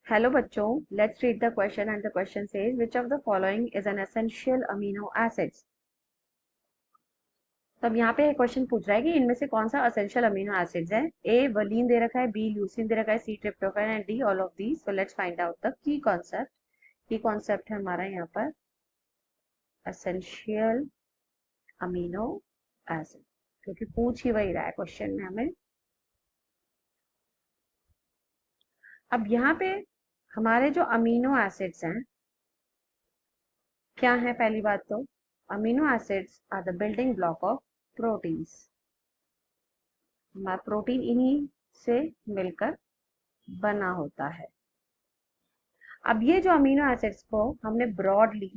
Hello बच्चों, let's read the question and the question says which of the following is an essential amino acids. तो अब यहाँ पे question पूछ रहा है कि इनमें से कौन सा एसेंशियल अमीनो एसिड्स है। ए वलीन दे रखा है, बी ल्यूसीन दे रखा है, C tryptophan and D all of these. So let's find out the key concept. Key concept है हमारा यहाँ पर एसेंशियल अमीनो एसिड, क्योंकि पूछ ही वही रहा है क्वेश्चन में हमें। अब यहाँ पे हमारे जो अमीनो एसिड्स हैं क्या है, पहली बात तो amino acids are the building block of proteins. Protein इन्हीं से मिलकर बना होता है। अब ये जो अमीनो एसिड्स को हमने ब्रॉडली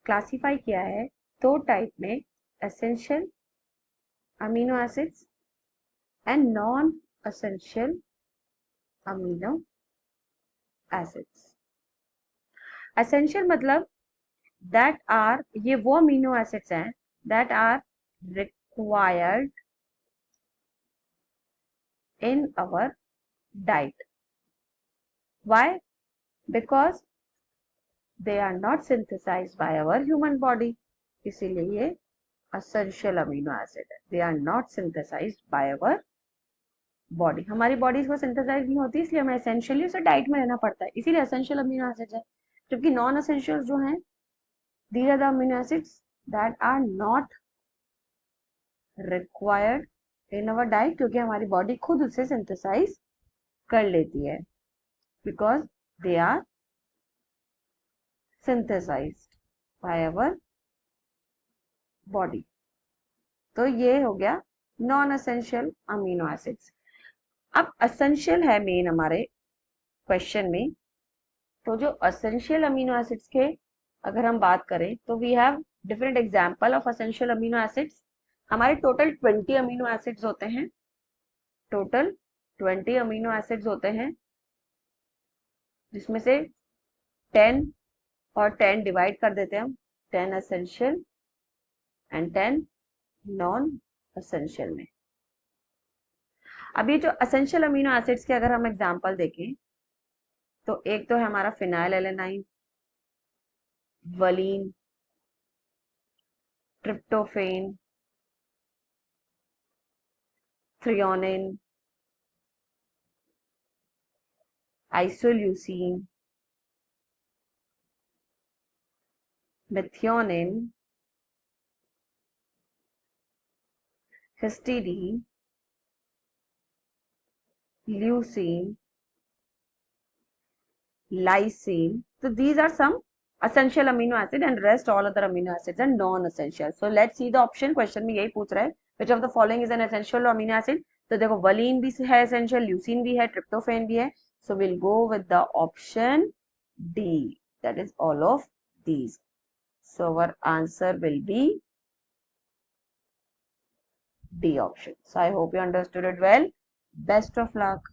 क्लासिफाई किया है दो टाइप में, essential amino acids and non essential amino acids. Essential मतलब दैट आर, ये वो अमीनो एसिड्स हैं that are required in our diet. Why? Because they are not synthesized by our human body. इसीलिए ये essential amino acid है. They are not synthesized by our body. हमारी body को synthesise नहीं होती, इसलिए हमें एसेंशियली उसे डाइट में रहना पड़ता है, इसीलिए एसेंशियल अमीनो एसिड्स है। जबकि नॉन एसेंशियल जो हैं, these are the amino acids that are not required in our diet, क्योंकि हमारी बॉडी खुद उसे सिंथेसाइज कर लेती है, because they are synthesized by our body। तो ये हो गया नॉन एसेंशियल अमीनो एसिड्स। अब एसेंशियल है मेन हमारे क्वेश्चन में। तो जो एसेंशियल अमीनो एसिड्स के अगर हम बात करें तो we have different example of essential amino acids. हमारे टोटल 20 अमीनो एसिड्स होते हैं, टोटल 20 अमीनो एसिड्स होते हैं, जिसमें से 10 और 10 डिवाइड कर देते हैं हम, 10 एसेंशियल एंड 10 नॉन एसेंशियल में। अब ये जो एसेंशियल अमीनो एसिड्स के अगर हम एग्जांपल देखें तो एक तो है हमारा phenyl alanine, clean, tryptophan, threonine, isoleucine, methionine, histidine, leucine, lysine. So these are some essential amino acid and rest all other amino acids are non-essential. So let's see the option। Question में यही पूछ रहा है which of the following is an essential amino acid। तो देखो clean भी है essential, leucine भी है, ट्रिप्टोफेन भी है। So we'll go with the option D, that is all of these। So our answer will be D option। So I hope you understood it well. Best of luck।